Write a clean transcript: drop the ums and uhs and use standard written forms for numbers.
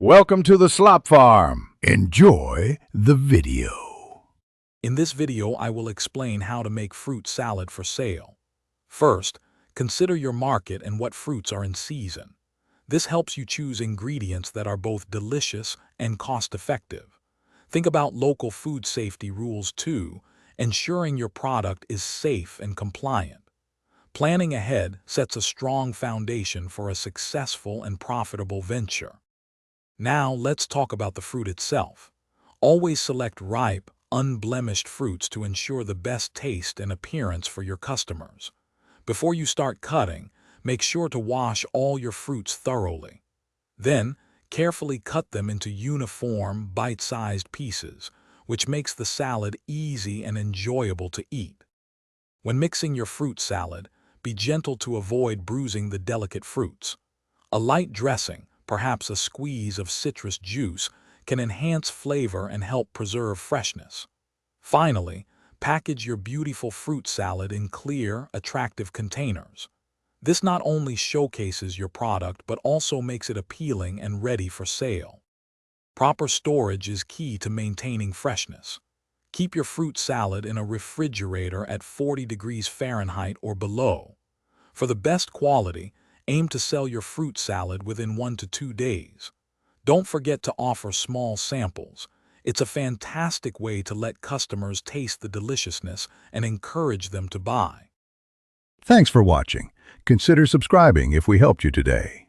Welcome to the Slop Farm. Enjoy the video. In this video, I will explain how to make fruit salad for sale. First, consider your market and what fruits are in season. This helps you choose ingredients that are both delicious and cost-effective. Think about local food safety rules too, ensuring your product is safe and compliant. Planning ahead sets a strong foundation for a successful and profitable venture. Now let's talk about the fruit itself. Always select ripe, unblemished fruits to ensure the best taste and appearance for your customers. Before you start cutting, make sure to wash all your fruits thoroughly. Then, carefully cut them into uniform, bite-sized pieces, which makes the salad easy and enjoyable to eat. When mixing your fruit salad, be gentle to avoid bruising the delicate fruits. A light dressing, perhaps a squeeze of citrus juice, can enhance flavor and help preserve freshness. Finally, package your beautiful fruit salad in clear, attractive containers. This not only showcases your product but also makes it appealing and ready for sale. Proper storage is key to maintaining freshness. Keep your fruit salad in a refrigerator at 40 degrees Fahrenheit or below. For the best quality, aim to sell your fruit salad within 1 to 2 days. Don't forget to offer small samples. It's a fantastic way to let customers taste the deliciousness and encourage them to buy. Thanks for watching. Consider subscribing if we helped you today.